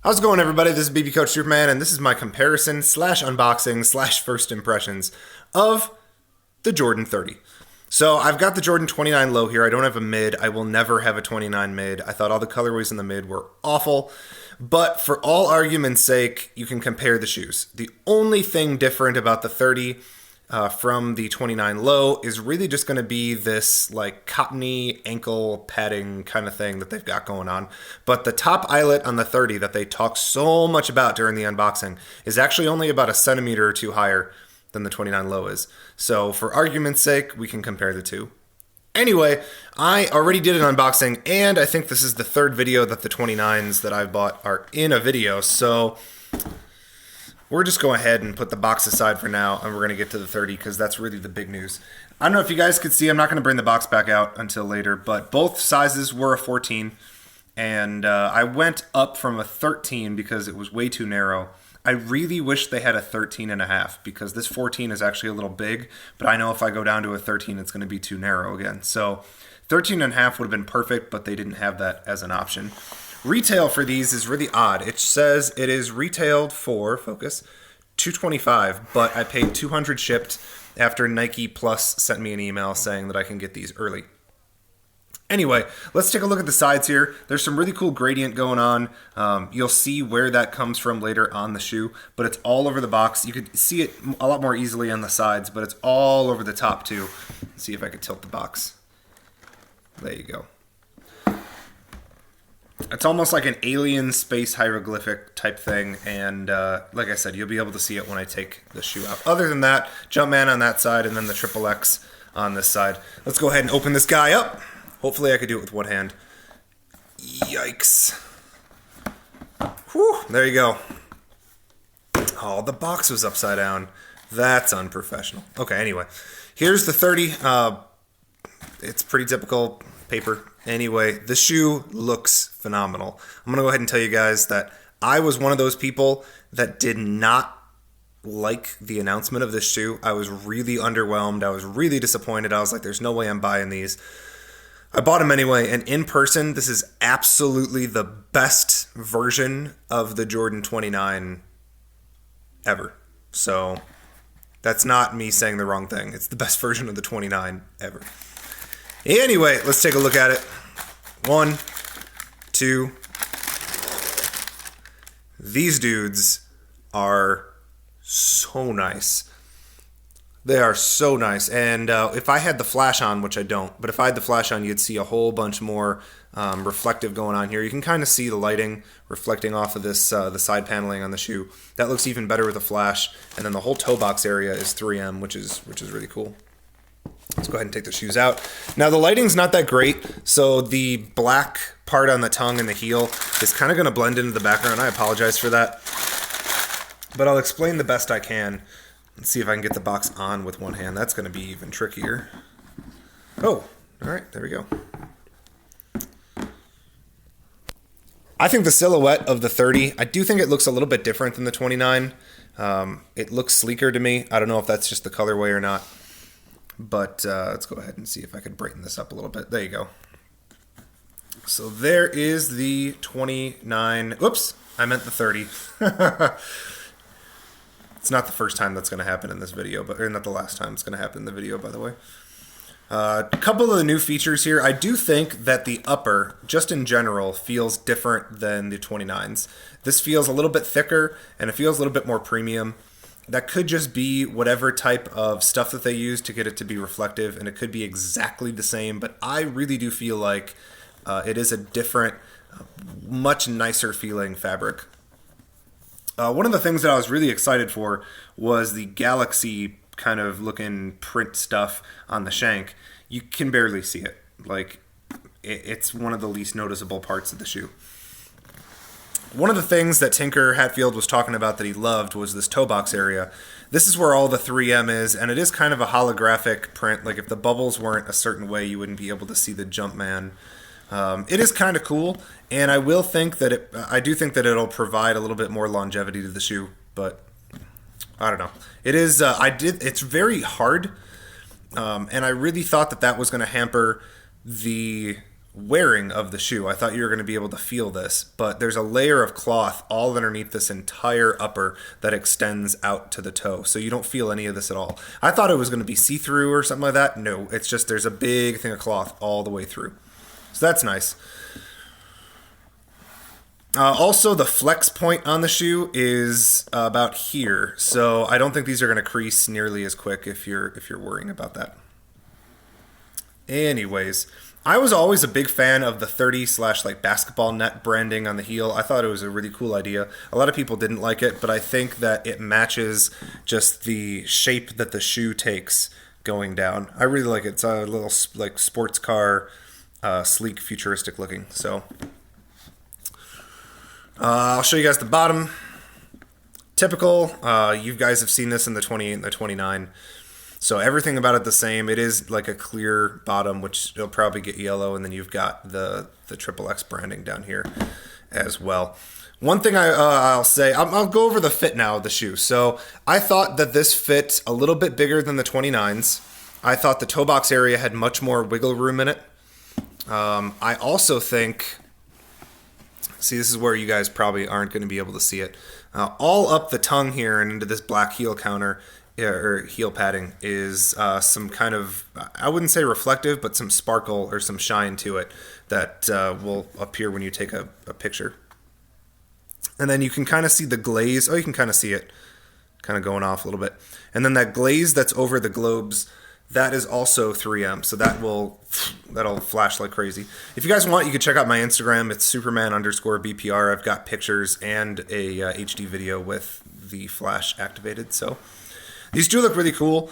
How's it going, everybody? This is BB Coach Superman, and this is my comparison slash unboxing slash first impressions of the Jordan 30. So I've got the Jordan 29 low here. I don't have a mid. I will never have a 29 mid. I thought all the colorways in the mid were awful. But for all argument's sake, you can compare the shoes. The only thing different about the 30 from the 29 low is really just going to be this like cottony ankle padding kind of thing that they've got going on. But the top eyelet on the 30 that they talk so much about during the unboxing is actually only about a centimeter or two higher than the 29 low is. So for argument's sake, we can compare the two. Anyway, I already did an unboxing, and I think this is the third video that the 29s that I've bought are in a video. So we're just going ahead and put the box aside for now, and we're going to get to the 30 because that's really the big news. I don't know if you guys could see, I'm not going to bring the box back out until later, but both sizes were a 14, and I went up from a 13 because it was way too narrow. I really wish they had a 13 and a half because this 14 is actually a little big, but I know if I go down to a 13, it's going to be too narrow again. So 13 and a half would have been perfect, but they didn't have that as an option. Retail for these is really odd. It says it is retailed for, focus, $225, but I paid $200 shipped after Nike Plus sent me an email saying that I can get these early. Anyway, let's take a look at the sides here. There's some really cool gradient going on. You'll see where that comes from later on the shoe, but it's all over the box. You could see it a lot more easily on the sides, but it's all over the top too. Let's see if I could tilt the box. There you go. It's almost like an alien space hieroglyphic type thing, and like I said, you'll be able to see it when I take the shoe out. Other than that, Jumpman on that side, and then the XXX on this side. Let's go ahead and open this guy up. Hopefully I could do it with one hand. Yikes. Whew, there you go. Oh, the box was upside down. That's unprofessional. Okay, anyway. Here's the 30. It's pretty typical paper. Anyway, the shoe looks phenomenal. I'm going to go ahead and tell you guys that I was one of those people that did not like the announcement of this shoe. I was really underwhelmed. I was really disappointed. I was like, there's no way I'm buying these. I bought them anyway, and in person, this is absolutely the best version of the Jordan 29 ever. So that's not me saying the wrong thing. It's the best version of the 29 ever. Anyway, let's take a look at it. 1, 2. These dudes are so nice. They are so nice, and if I had the flash on, which I don't, but if I had the flash on, you'd see a whole bunch more reflective going on here. You can kind of see the lighting reflecting off of this, the side paneling on the shoe. That looks even better with a flash, and then the whole toe box area is 3M, which is really cool. Let's go ahead and take the shoes out. Now, the lighting's not that great, so the black part on the tongue and the heel is kind of going to blend into the background. I apologize for that, but I'll explain the best I can. Let's see if I can get the box on with one hand. That's going to be even trickier. Oh, all right, there we go. I think the silhouette of the 30, I do think it looks a little bit different than the 29. It looks sleeker to me. I don't know if that's just the colorway or not. But let's go ahead and see if I could brighten this up a little bit. There you go. So there is the 29. Oops, I meant the 30. It's not the first time that's going to happen in this video, or not the last time it's going to happen in the video, by the way. A couple of the new features here. I do think that the upper, just in general, feels different than the 29s. This feels a little bit thicker, and it feels a little bit more premium. That could just be whatever type of stuff that they use to get it to be reflective, and it could be exactly the same, but I really do feel like it is a different, much nicer feeling fabric. One of the things that I was really excited for was the galaxy kind of looking print stuff on the shank. You can barely see it. Like, it's one of the least noticeable parts of the shoe. One of the things that Tinker Hatfield was talking about that he loved was this toe box area. This is where all the 3M is, and it is kind of a holographic print. Like, if the bubbles weren't a certain way, you wouldn't be able to see the Jumpman. It is kind of cool, and I will think that I do think that it'll provide a little bit more longevity to the shoe, but I don't know. It is. It's very hard, and I really thought that was going to hamper the wearing of the shoe. I thought you were going to be able to feel this, but there's a layer of cloth all underneath this entire upper that extends out to the toe, so you don't feel any of this at all. I thought it was going to be see-through or something like that. No, it's just there's a big thing of cloth all the way through. So that's nice. Also, the flex point on the shoe is about here, so I don't think these are going to crease nearly as quick if you're worrying about that. Anyways, I was always a big fan of the 30/ like basketball net branding on the heel. I thought it was a really cool idea. A lot of people didn't like it, but I think that it matches just the shape that the shoe takes going down. I really like it. It's a little like sports car, sleek, futuristic looking. So I'll show you guys the bottom. Typical. You guys have seen this in the 28 and the 29. So everything about it the same. It is like a clear bottom, which you'll probably get yellow, and then you've got the XXX branding down here as well. One thing I'll say, I'll go over the fit now of the shoe. So I thought that this fit a little bit bigger than the 29s. I thought the toe box area had much more wiggle room in it. I also think, see, this is where you guys probably aren't going to be able to see it. All up the tongue here and into this black heel counter, or heel padding, is some kind of, I wouldn't say reflective, but some sparkle or some shine to it that will appear when you take a picture. And then you can kind of see the glaze. Oh, you can kind of see it kind of going off a little bit. And then that glaze that's over the globes, that is also 3M, so that'll flash like crazy. If you guys want, you can check out my Instagram. It's Superman_BPR. I've got pictures and a HD video with the flash activated. So these do look really cool.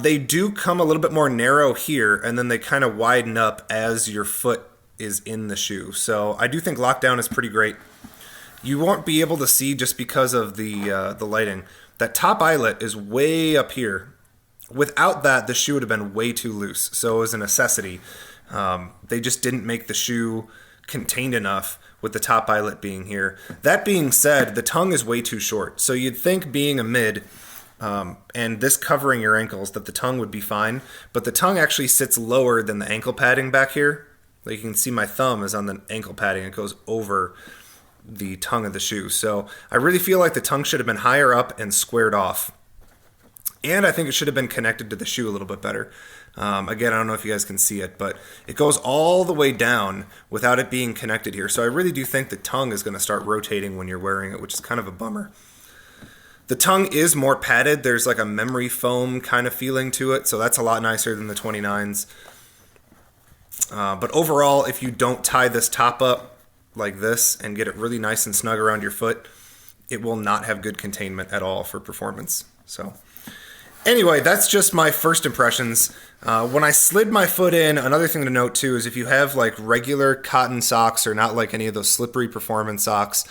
They do come a little bit more narrow here, and then they kind of widen up as your foot is in the shoe. So I do think lockdown is pretty great. You won't be able to see just because of the lighting. That top eyelet is way up here. Without that, the shoe would have been way too loose, so it was a necessity. They just didn't make the shoe contained enough with the top eyelet being here. That being said, the tongue is way too short, so you'd think being a mid and this covering your ankles that the tongue would be fine, but the tongue actually sits lower than the ankle padding back here. Like you can see my thumb is on the ankle padding. It goes over the tongue of the shoe. So I really feel like the tongue should have been higher up and squared off. And I think it should have been connected to the shoe a little bit better. Again, I don't know if you guys can see it, but it goes all the way down without it being connected here. So I really do think the tongue is going to start rotating when you're wearing it, which is kind of a bummer. The tongue is more padded. There's like a memory foam kind of feeling to it, so that's a lot nicer than the 29s. But overall, if you don't tie this top up like this and get it really nice and snug around your foot, it will not have good containment at all for performance. So anyway, that's just my first impressions. When I slid my foot in, another thing to note too is if you have like regular cotton socks or not like any of those slippery performance socks,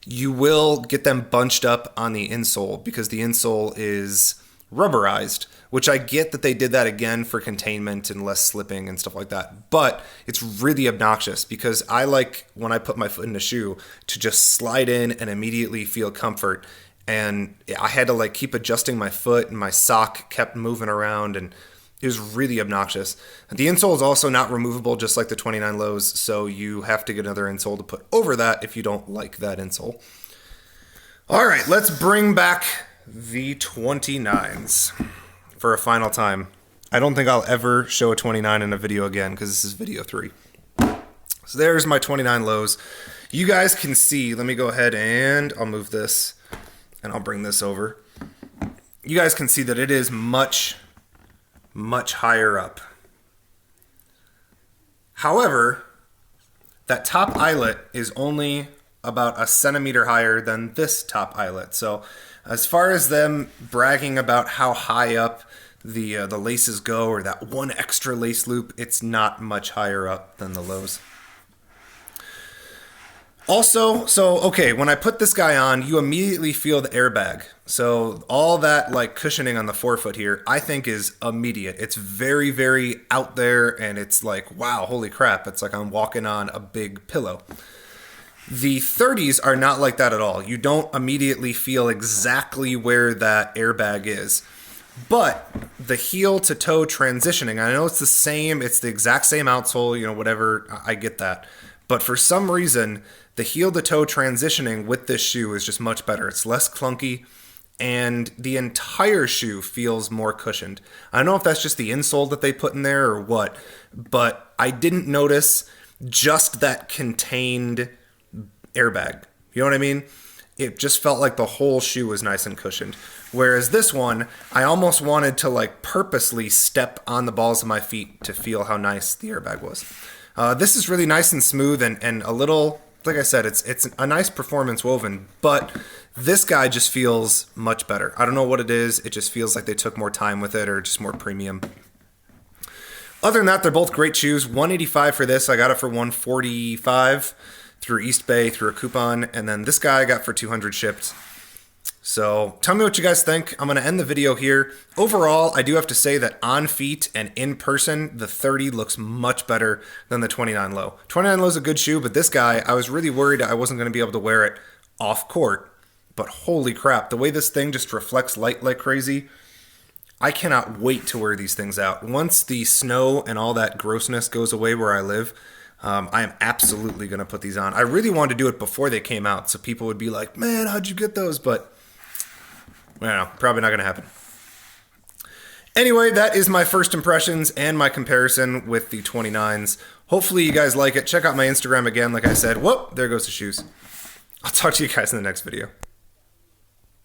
you will get them bunched up on the insole because the insole is rubberized, which I get that they did that again for containment and less slipping and stuff like that. But it's really obnoxious because I like when I put my foot in a shoe to just slide in and immediately feel comfort. And I had to like keep adjusting my foot, and my sock kept moving around, and it was really obnoxious. The insole is also not removable, just like the 29 lows, so you have to get another insole to put over that if you don't like that insole. All right, let's bring back the 29s for a final time. I don't think I'll ever show a 29 in a video again because this is video 3. So there's my 29 lows. You guys can see, let me go ahead and I'll move this. And I'll bring this over. You guys can see that it is much, much higher up. However, that top eyelet is only about a centimeter higher than this top eyelet. So as far as them bragging about how high up the laces go, or that one extra lace loop, it's not much higher up than the lows. Also, okay, when I put this guy on, you immediately feel the airbag. So all that like cushioning on the forefoot here, I think is immediate. It's very, very out there, and it's like, wow, holy crap. It's like I'm walking on a big pillow. The 30s are not like that at all. You don't immediately feel exactly where that airbag is. But the heel to toe transitioning, I know it's the exact same outsole, whatever, I get that. But for some reason, the heel to toe transitioning with this shoe is just much better. It's less clunky, and the entire shoe feels more cushioned. I don't know if that's just the insole that they put in there or what, but I didn't notice just that contained airbag. You know what I mean? It just felt like the whole shoe was nice and cushioned. Whereas this one, I almost wanted to like purposely step on the balls of my feet to feel how nice the airbag was. This is really nice and smooth and a little, like I said, it's a nice performance woven, but this guy just feels much better. I don't know what it is. It just feels like they took more time with it or just more premium. Other than that, they're both great shoes. $185 for this. I got it for $145 through East Bay through a coupon, and then this guy I got for $200 shipped. So tell me what you guys think. I'm going to end the video here. Overall, I do have to say that on feet and in person, the 30 looks much better than the 29 low. 29 low is a good shoe, but this guy, I was really worried I wasn't going to be able to wear it off court. But holy crap, the way this thing just reflects light like crazy, I cannot wait to wear these things out. Once the snow and all that grossness goes away where I live, I am absolutely going to put these on. I really wanted to do it before they came out, so people would be like, man, how'd you get those? But, I don't know, probably not going to happen. Anyway, that is my first impressions and my comparison with the 29s. Hopefully you guys like it. Check out my Instagram again, like I said. Whoop, there goes the shoes. I'll talk to you guys in the next video.